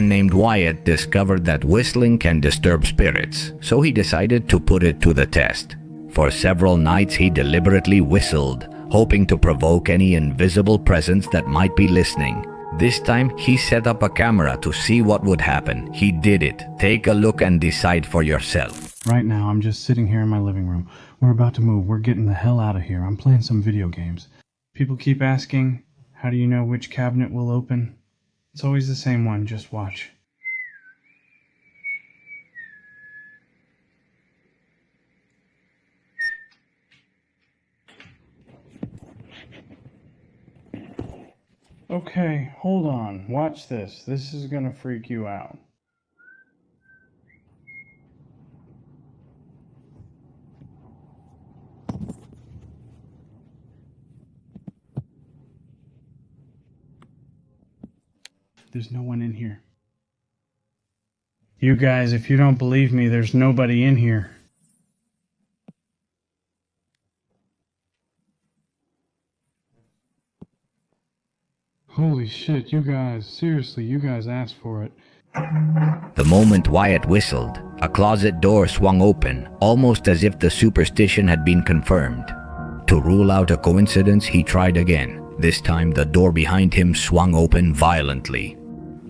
man named Wyatt discovered that whistling can disturb spirits, so he decided to put it to the test. For several nights he deliberately whistled, hoping to provoke any invisible presence that might be listening. This time, he set up a camera to see what would happen. He did it. Take a look and decide for yourself. Right now, I'm just sitting here in my living room. We're about to move. We're getting the hell out of here. I'm playing some video games. People keep asking, how do you know which cabinet will open? It's always the same one. Just watch. Okay, hold on. Watch this. This is gonna freak you out. There's no one in here. You guys, if you don't believe me, there's nobody in here. Holy shit, you guys, seriously, you guys asked for it. The moment Wyatt whistled, a closet door swung open, almost as if the superstition had been confirmed. To rule out a coincidence, he tried again. This time, the door behind him swung open violently.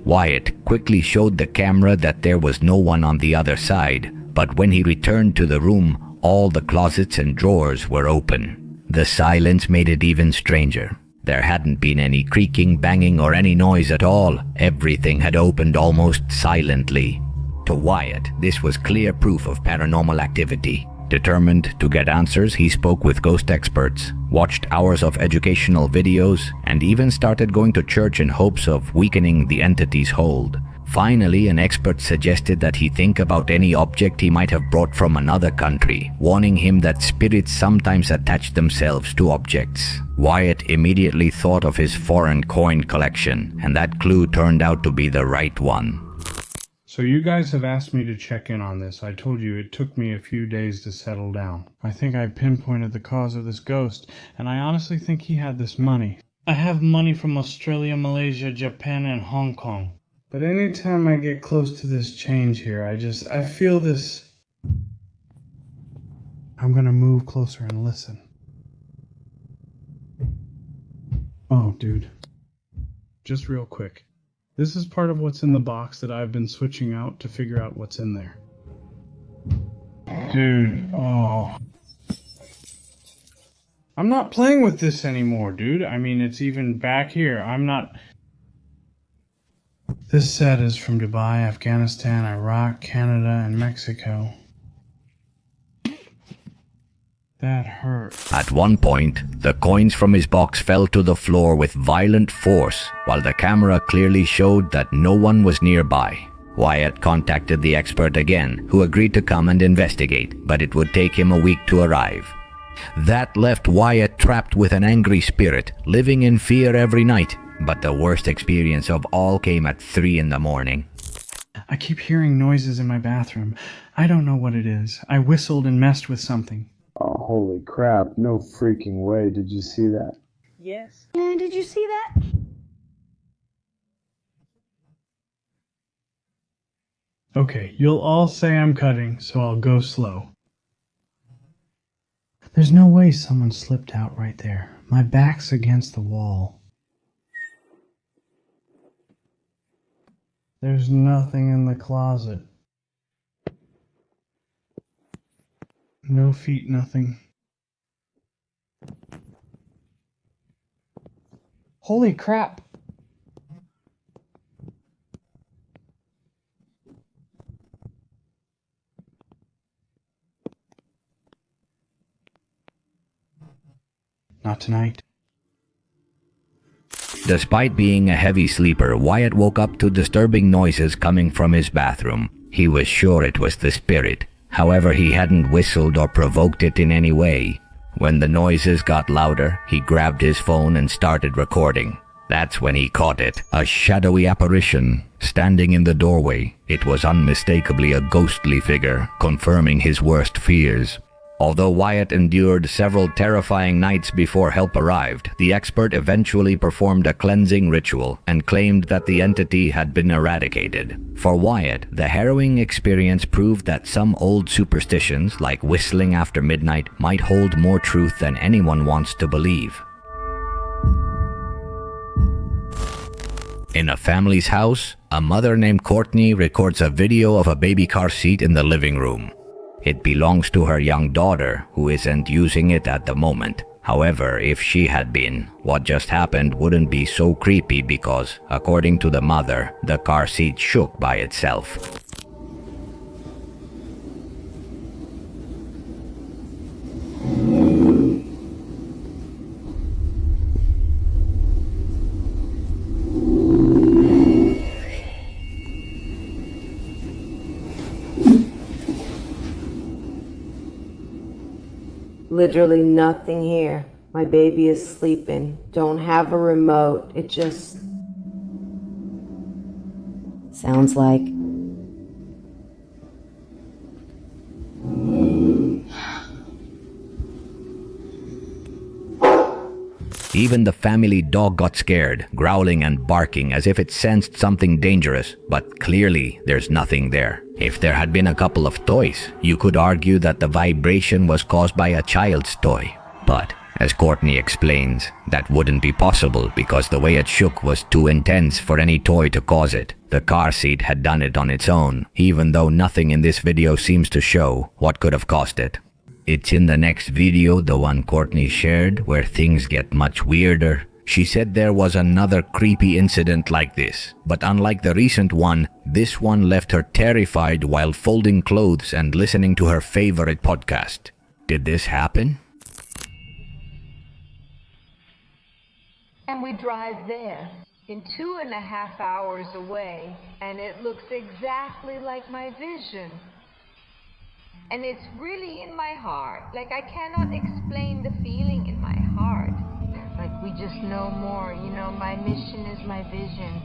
Wyatt quickly showed the camera that there was no one on the other side, but when he returned to the room, all the closets and drawers were open. The silence made it even stranger. There hadn't been any creaking, banging, or any noise at all. Everything had opened almost silently. To Wyatt, this was clear proof of paranormal activity. Determined to get answers, he spoke with ghost experts, watched hours of educational videos, and even started going to church in hopes of weakening the entity's hold. Finally, an expert suggested that he think about any object he might have brought from another country, warning him that spirits sometimes attach themselves to objects. Wyatt immediately thought of his foreign coin collection, and that clue turned out to be the right one. So you guys have asked me to check in on this. I told you it took me a few days to settle down. I think I pinpointed the cause of this ghost, and I honestly think he had this money. I have money from Australia, Malaysia, Japan, and Hong Kong. But anytime I get close to this change here, I feel this. I'm gonna move closer and listen. Oh, dude. Just real quick. This is part of what's in the box that I've been switching out to figure out what's in there. Dude, oh. I'm not playing with this anymore, dude. I mean, it's even back here. This set is from Dubai, Afghanistan, Iraq, Canada, and Mexico. That hurt. At one point, the coins from his box fell to the floor with violent force, while the camera clearly showed that no one was nearby. Wyatt contacted the expert again, who agreed to come and investigate, but it would take him a week to arrive. That left Wyatt trapped with an angry spirit, living in fear every night. But the worst experience of all came at 3 in the morning. I keep hearing noises in my bathroom. I don't know what it is. I whistled and messed with something. Oh, holy crap. No freaking way. Did you see that? Yes. Did you see that? Okay, you'll all say I'm cutting, so I'll go slow. There's no way someone slipped out right there. My back's against the wall. There's nothing in the closet. No feet, nothing. Holy crap! Not tonight. Despite being a heavy sleeper, Wyatt woke up to disturbing noises coming from his bathroom. He was sure it was the spirit. However, he hadn't whistled or provoked it in any way. When the noises got louder, he grabbed his phone and started recording. That's when he caught it. A shadowy apparition, standing in the doorway. It was unmistakably a ghostly figure, confirming his worst fears. Although Wyatt endured several terrifying nights before help arrived, the expert eventually performed a cleansing ritual and claimed that the entity had been eradicated. For Wyatt, the harrowing experience proved that some old superstitions, like whistling after midnight, might hold more truth than anyone wants to believe. In a family's house, a mother named Courtney records a video of a baby car seat in the living room. It belongs to her young daughter, who isn't using it at the moment. However, if she had been, what just happened wouldn't be so creepy because, according to the mother, the car seat shook by itself. Literally nothing here. My baby is sleeping. Don't have a remote. It just sounds like. Even the family dog got scared, growling and barking as if it sensed something dangerous, but clearly there's nothing there. If there had been a couple of toys, you could argue that the vibration was caused by a child's toy. But, as Courtney explains, that wouldn't be possible because the way it shook was too intense for any toy to cause it. The car seat had done it on its own, even though nothing in this video seems to show what could have caused it. It's in the next video, the one Courtney shared, where things get much weirder. She said there was another creepy incident like this, but unlike the recent one, this one left her terrified while folding clothes and listening to her favorite podcast. Did this happen? And we drive there in 2.5 hours away, and it looks exactly like my vision. And it's really in my heart. Like, I cannot explain the feeling in my heart. Like, we just know more. You know, my mission is my vision.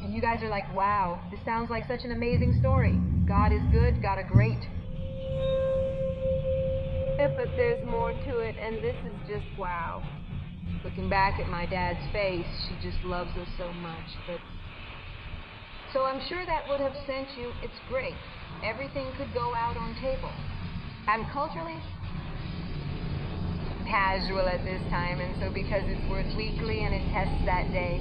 And you guys are like, wow, this sounds like such an amazing story. God is good, God are great. Yeah, but there's more to it, and this is just wow. Looking back at my dad's face, she just loves us so much. But so I'm sure that would have sent you, it's great. Everything could go out on table. I'm culturally casual at this time, and so because it's Words Weekly and it tests that day.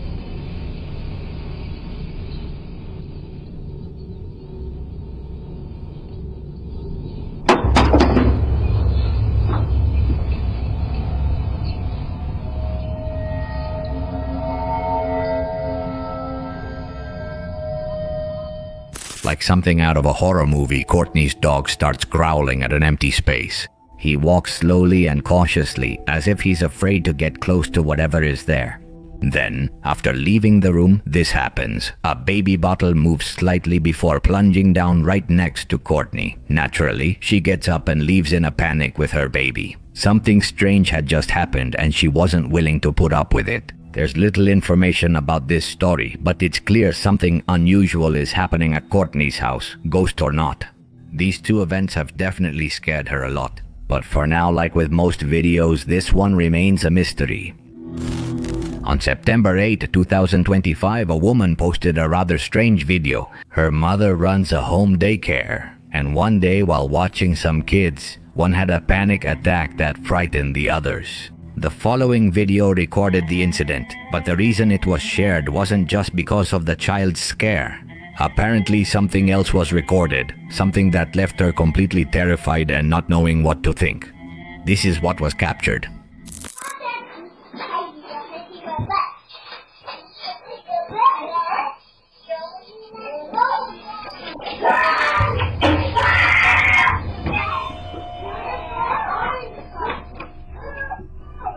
Like something out of a horror movie, Courtney's dog starts growling at an empty space. He walks slowly and cautiously, as if he's afraid to get close to whatever is there. Then, after leaving the room, this happens. A baby bottle moves slightly before plunging down right next to Courtney. Naturally, she gets up and leaves in a panic with her baby. Something strange had just happened and she wasn't willing to put up with it. There's little information about this story, but it's clear something unusual is happening at Courtney's house, ghost or not. These two events have definitely scared her a lot. But for now, like with most videos, this one remains a mystery. On September 8, 2025, a woman posted a rather strange video. Her mother runs a home daycare, and one day while watching some kids, one had a panic attack that frightened the others. The following video recorded the incident, but the reason it was shared wasn't just because of the child's scare. Apparently something else was recorded, something that left her completely terrified and not knowing what to think. This is what was captured.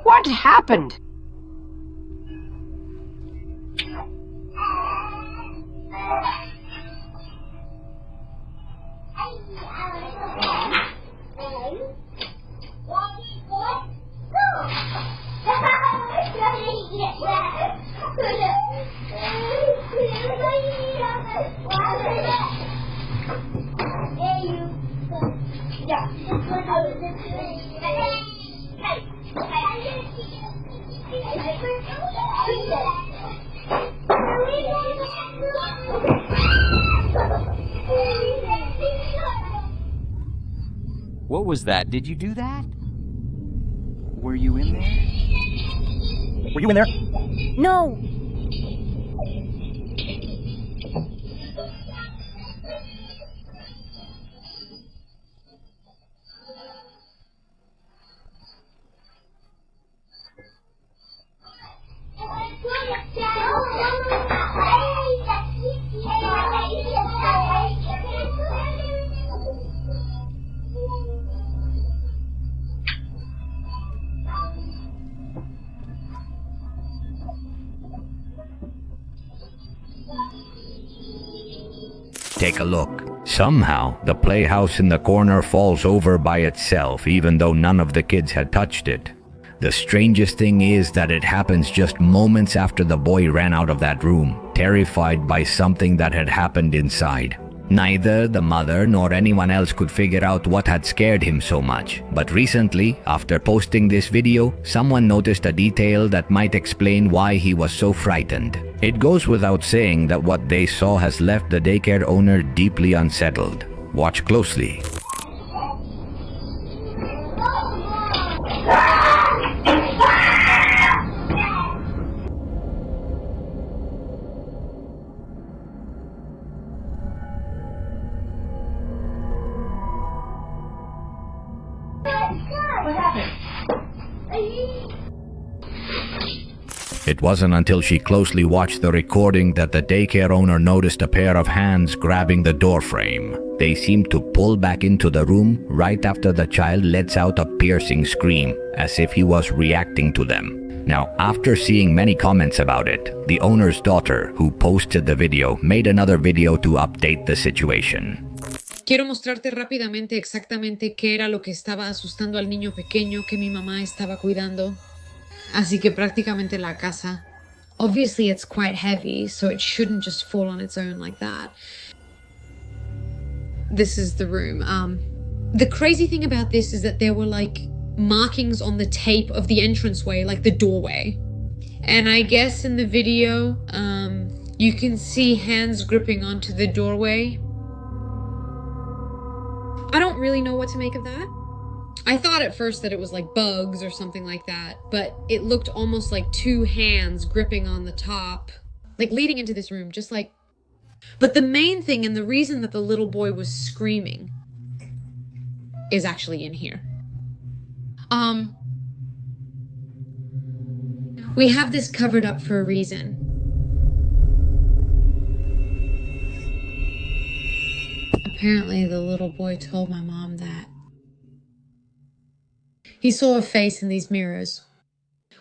What happened? What was that? Did you do that? Were you in there? Were you in there? No! Take a look. Somehow, the playhouse in the corner falls over by itself even though none of the kids had touched it. The strangest thing is that it happens just moments after the boy ran out of that room, terrified by something that had happened inside. Neither the mother nor anyone else could figure out what had scared him so much. But recently, after posting this video, someone noticed a detail that might explain why he was so frightened. It goes without saying that what they saw has left the daycare owner deeply unsettled. Watch closely. It wasn't until she closely watched the recording that the daycare owner noticed a pair of hands grabbing the door frame. They seemed to pull back into the room right after the child lets out a piercing scream, as if he was reacting to them. Now, after seeing many comments about it, the owner's daughter, who posted the video, made another video to update the situation. Quiero mostrarte rápidamente exactamente qué era lo que estaba asustando al niño pequeño que mi mamá estaba cuidando. Así que prácticamente la casa. Obviously it's quite heavy, so it shouldn't just fall on its own like that. This is the room. The crazy thing about this is that there were like markings on the tape of the entranceway, like the doorway. And I guess in the video, you can see hands gripping onto the doorway. I don't really know what to make of that. I thought at first that it was like bugs or something like that, but it looked almost like two hands gripping on the top, like leading into this room, just like... But the main thing and the reason that the little boy was screaming is actually in here. We have this covered up for a reason. Apparently the little boy told my mom that he saw a face in these mirrors.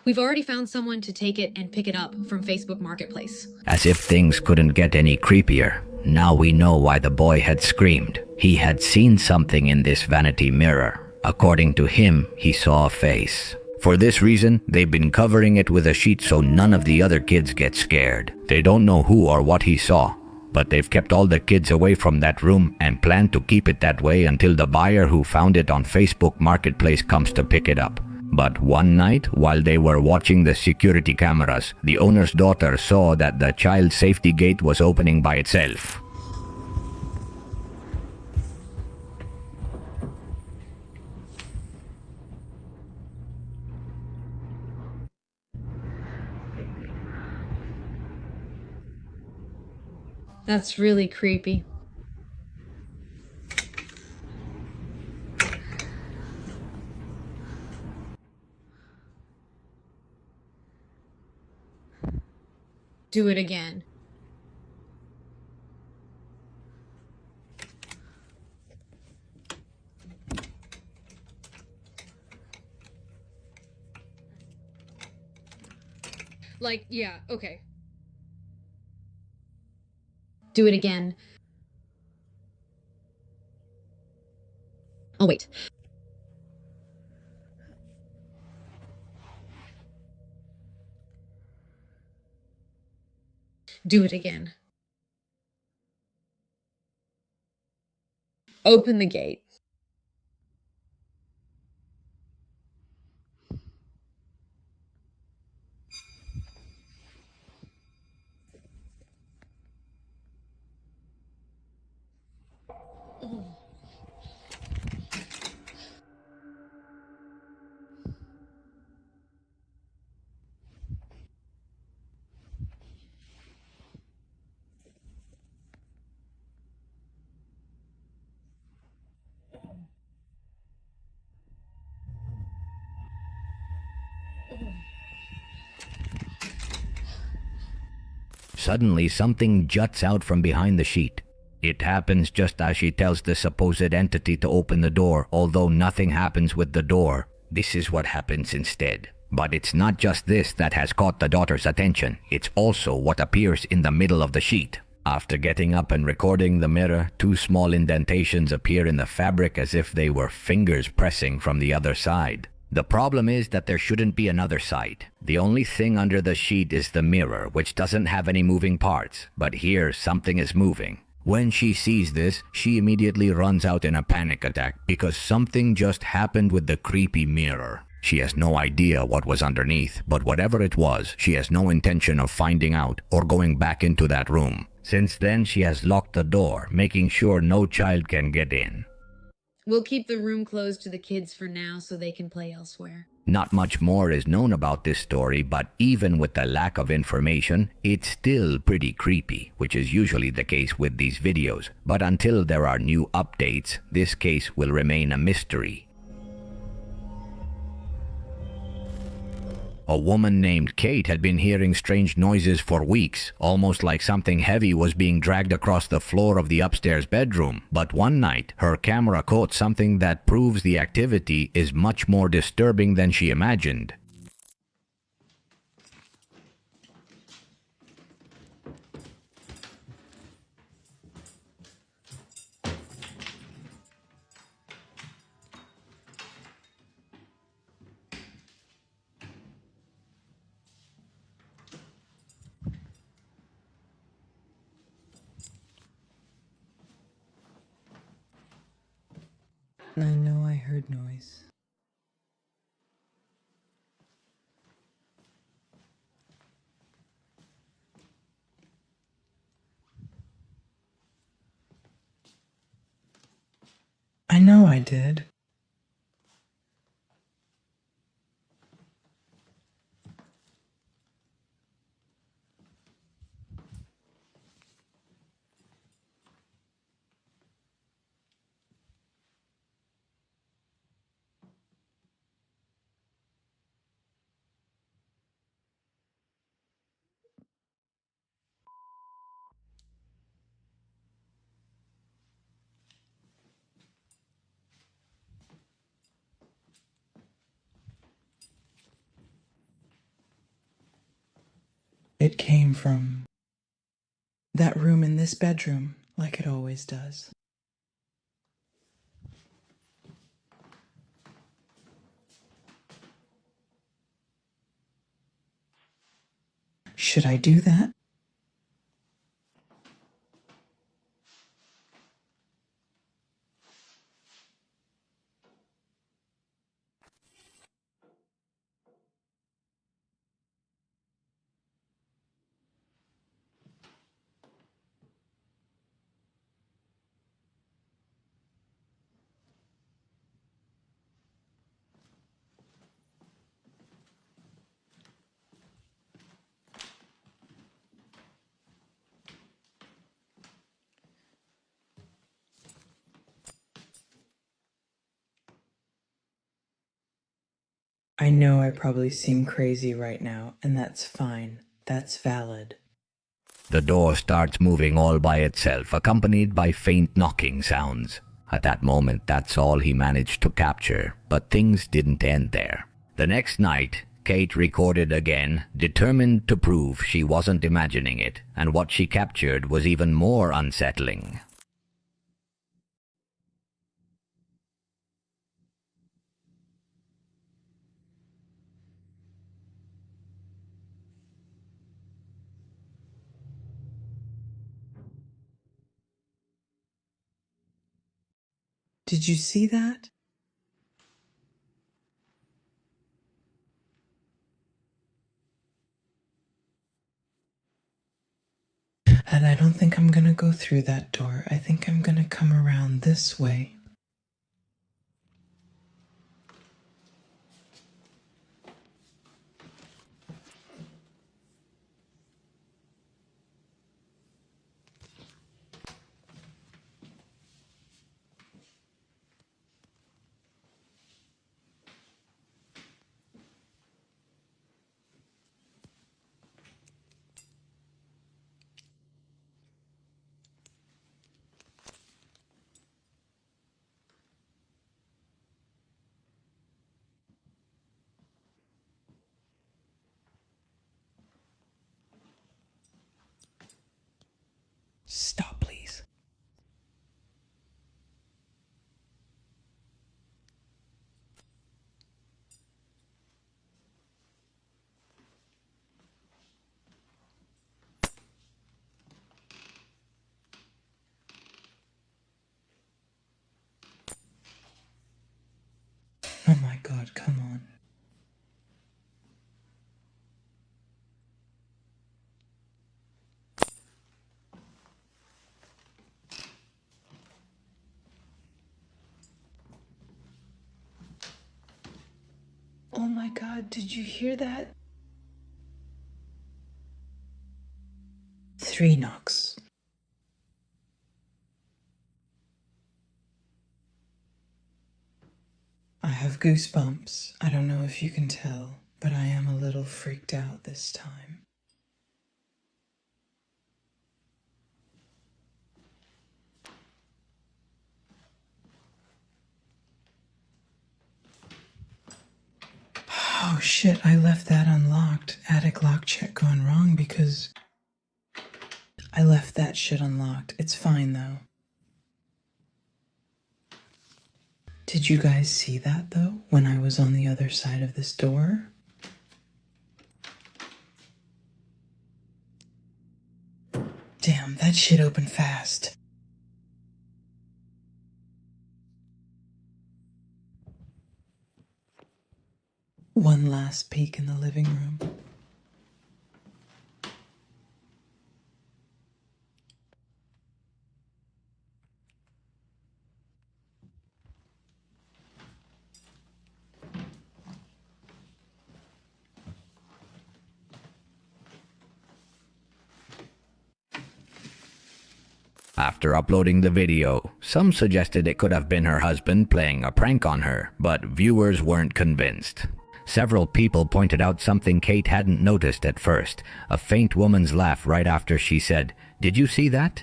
We've already found someone to take it and pick it up from Facebook Marketplace. As if things couldn't get any creepier, now we know why the boy had screamed. He had seen something in this vanity mirror. According to him, he saw a face. For this reason, they've been covering it with a sheet so none of the other kids get scared. They don't know who or what he saw, but they've kept all the kids away from that room and plan to keep it that way until the buyer who found it on Facebook Marketplace comes to pick it up. But one night, while they were watching the security cameras, the owner's daughter saw that the child safety gate was opening by itself. That's really creepy. Do it again. Like, yeah, okay. Do it again. Oh, wait. Do it again. Open the gate. Suddenly, something juts out from behind the sheet. It happens just as she tells the supposed entity to open the door, although nothing happens with the door. This is what happens instead. But it's not just this that has caught the daughter's attention. It's also what appears in the middle of the sheet. After getting up and recording the mirror, 2 small indentations appear in the fabric as if they were fingers pressing from the other side. The problem is that there shouldn't be another side. The only thing under the sheet is the mirror, which doesn't have any moving parts. But here, something is moving. When she sees this, she immediately runs out in a panic attack because something just happened with the creepy mirror. She has no idea what was underneath, but whatever it was, she has no intention of finding out or going back into that room. Since then, she has locked the door, making sure no child can get in. We'll keep the room closed to the kids for now so they can play elsewhere. Not much more is known about this story, but even with the lack of information, it's still pretty creepy, which is usually the case with these videos. But until there are new updates, this case will remain a mystery. A woman named Kate had been hearing strange noises for weeks, almost like something heavy was being dragged across the floor of the upstairs bedroom. But one night, her camera caught something that proves the activity is much more disturbing than she imagined. I know I heard noise. I know I did. It came from that room in this bedroom, like it always does. Should I do that? I know I probably seem crazy right now, and that's fine. That's valid. The door starts moving all by itself, accompanied by faint knocking sounds. At that moment, that's all he managed to capture, but things didn't end there. The next night, Kate recorded again, determined to prove she wasn't imagining it, and what she captured was even more unsettling. Did you see that? And I don't think I'm gonna go through that door. I think I'm gonna come around this way. God, come on. Oh my God, did you hear that? 3 knocks. I have goosebumps. I don't know if you can tell, but I am a little freaked out this time. Oh shit, I left that unlocked. Attic lock check gone wrong because I left that shit unlocked. It's fine though. Did you guys see that though, when I was on the other side of this door? Damn, that shit opened fast. One last peek in the living room. After uploading the video, some suggested it could have been her husband playing a prank on her, but viewers weren't convinced. Several people pointed out something Kate hadn't noticed at first, a faint woman's laugh right after she said, "Did you see that?"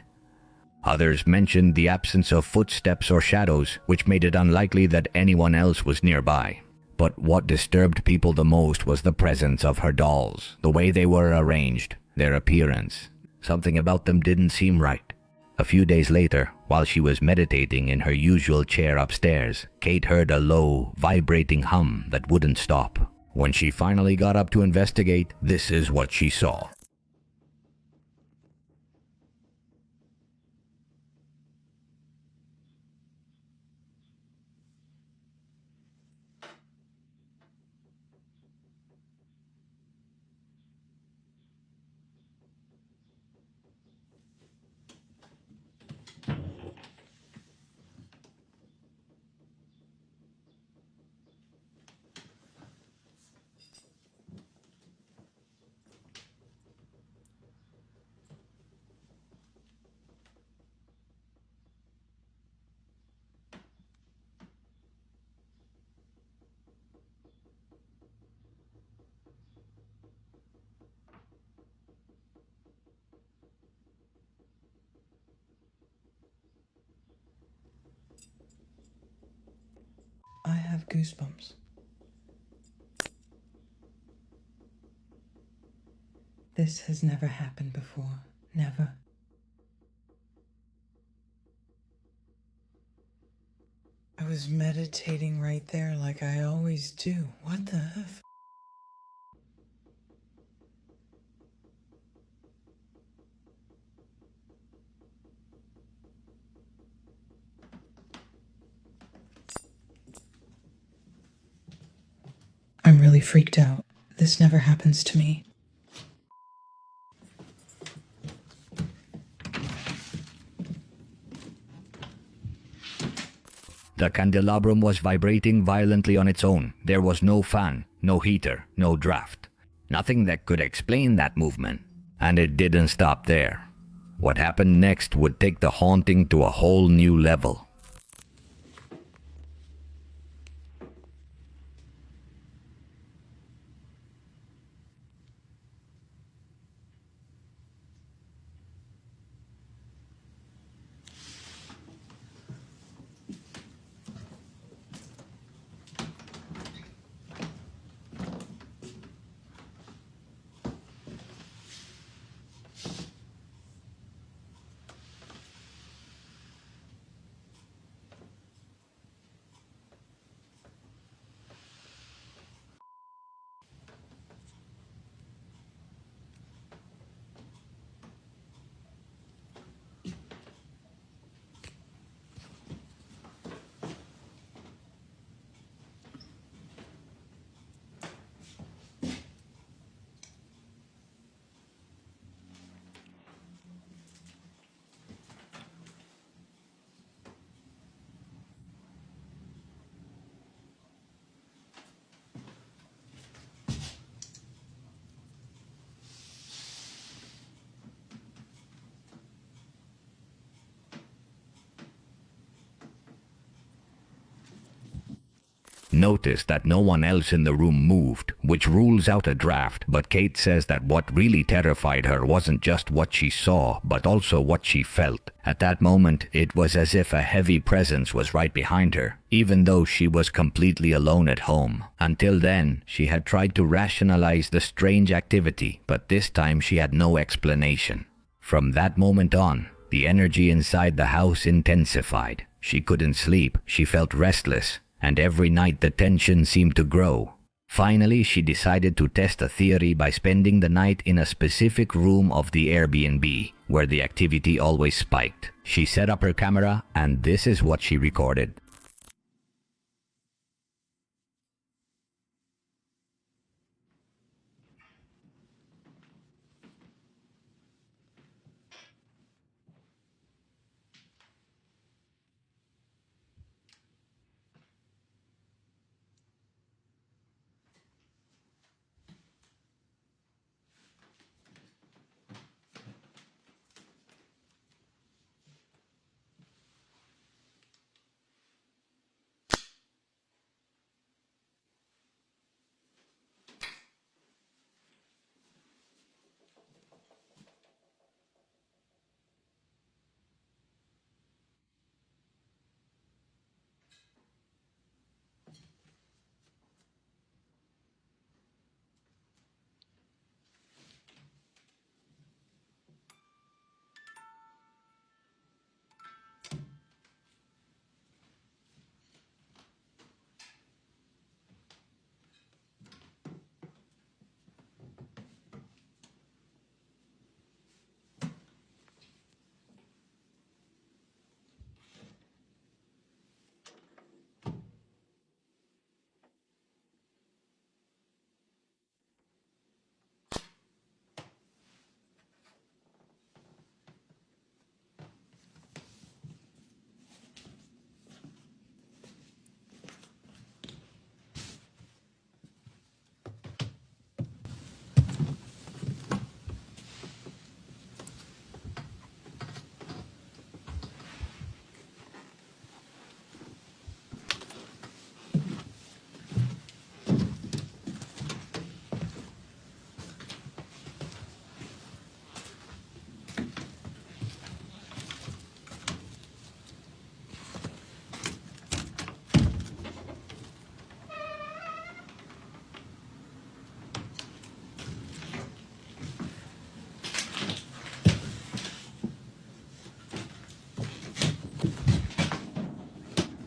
Others mentioned the absence of footsteps or shadows, which made it unlikely that anyone else was nearby. But what disturbed people the most was the presence of her dolls, the way they were arranged, their appearance. Something about them didn't seem right. A few days later, while she was meditating in her usual chair upstairs, Kate heard a low, vibrating hum that wouldn't stop. When she finally got up to investigate, this is what she saw. I have goosebumps. This has never happened before. Never. I was meditating right there like I always do. What the F? I'm really freaked out. This never happens to me. The candelabrum was vibrating violently on its own. There was no fan, no heater, no draft. Nothing that could explain that movement. And it didn't stop there. What happened next would take the haunting to a whole new level. noticed that no one else in the room moved, which rules out a draft, but Kate says that what really terrified her wasn't just what she saw, but also what she felt. At that moment, it was as if a heavy presence was right behind her, even though she was completely alone at home. Until then, she had tried to rationalize the strange activity, but this time she had no explanation. From that moment on, the energy inside the house intensified. She couldn't sleep, she felt restless, and every night the tension seemed to grow. Finally, she decided to test a theory by spending the night in a specific room of the Airbnb, where the activity always spiked. She set up her camera, and this is what she recorded.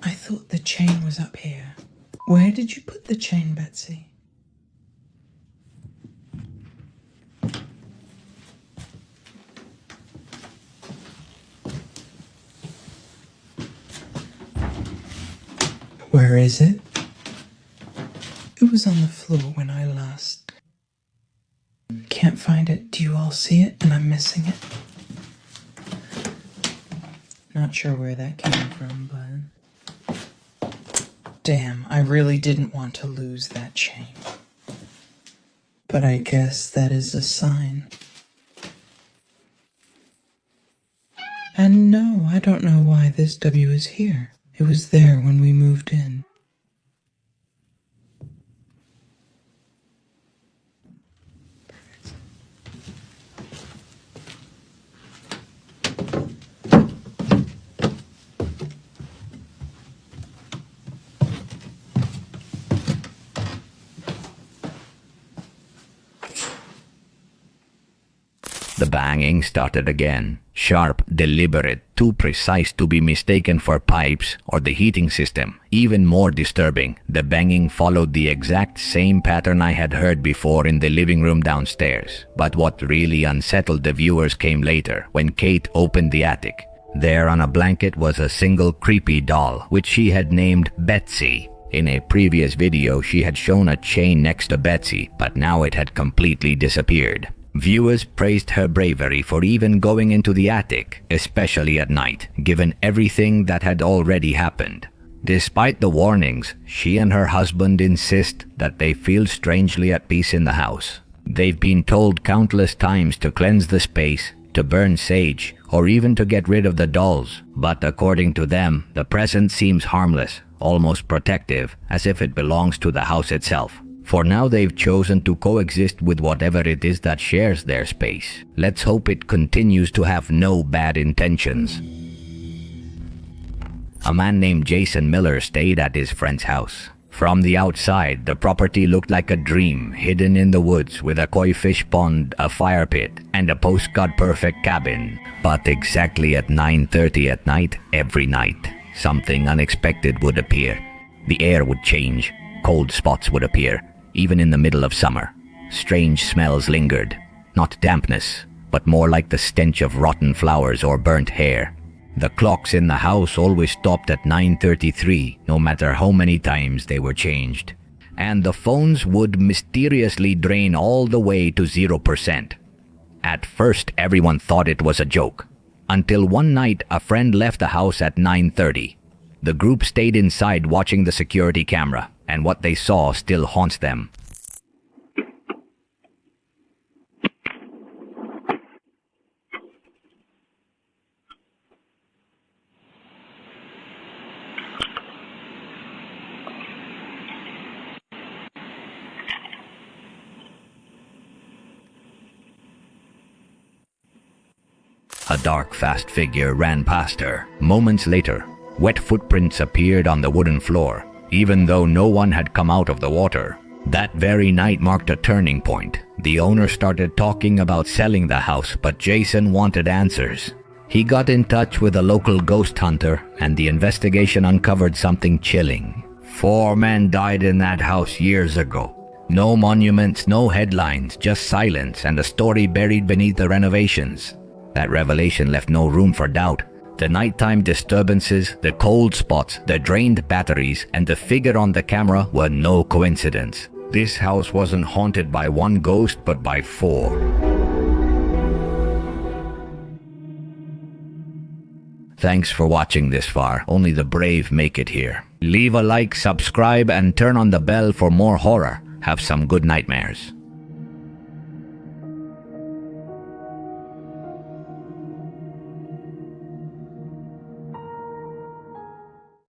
I thought the chain was up here. Where did you put the chain, Betsy? Where is it? It was on the floor when I last... Can't find it. Do you all see it? And I'm missing it. Not sure where that came from, but... Damn, I really didn't want to lose that chain. But I guess that is a sign. And no, I don't know why this W is here. It was there when we moved in. The banging started again. Sharp, deliberate, too precise to be mistaken for pipes or the heating system. Even more disturbing, the banging followed the exact same pattern I had heard before in the living room downstairs. But what really unsettled the viewers came later, when Kate opened the attic. There on a blanket was a single creepy doll, which she had named Betsy. In a previous video, she had shown a chain next to Betsy, but now it had completely disappeared. Viewers praised her bravery for even going into the attic, especially at night, given everything that had already happened. Despite the warnings, she and her husband insist that they feel strangely at peace in the house. They've been told countless times to cleanse the space, to burn sage, or even to get rid of the dolls. But according to them, the presence seems harmless, almost protective, as if it belongs to the house itself. For now, they've chosen to coexist with whatever it is that shares their space. Let's hope it continues to have no bad intentions. A man named Jason Miller stayed at his friend's house. From the outside, the property looked like a dream, hidden in the woods with a koi fish pond, a fire pit, and a postcard-perfect cabin. But exactly at 9:30 at night, every night, something unexpected would appear. The air would change, cold spots would appear, even in the middle of summer. Strange smells lingered, not dampness, but more like the stench of rotten flowers or burnt hair. The clocks in the house always stopped at 9:33, no matter how many times they were changed. And the phones would mysteriously drain all the way to 0%. At first, everyone thought it was a joke. Until one night, a friend left the house at 9:30. The group stayed inside watching the security camera, and what they saw still haunts them. A dark, fast figure ran past her. Moments later, wet footprints appeared on the wooden floor, even though no one had come out of the water. That very night marked a turning point. The owner started talking about selling the house, but Jason wanted answers. He got in touch with a local ghost hunter, and the investigation uncovered something chilling. 4 men died in that house years ago. No monuments, no headlines, just silence and a story buried beneath the renovations. That revelation left no room for doubt. The nighttime disturbances, the cold spots, the drained batteries, and the figure on the camera were no coincidence. This house wasn't haunted by one ghost, but by 4. Thanks for watching this far. Only the brave make it here. Leave a like, subscribe, and turn on the bell for more horror. Have some good nightmares.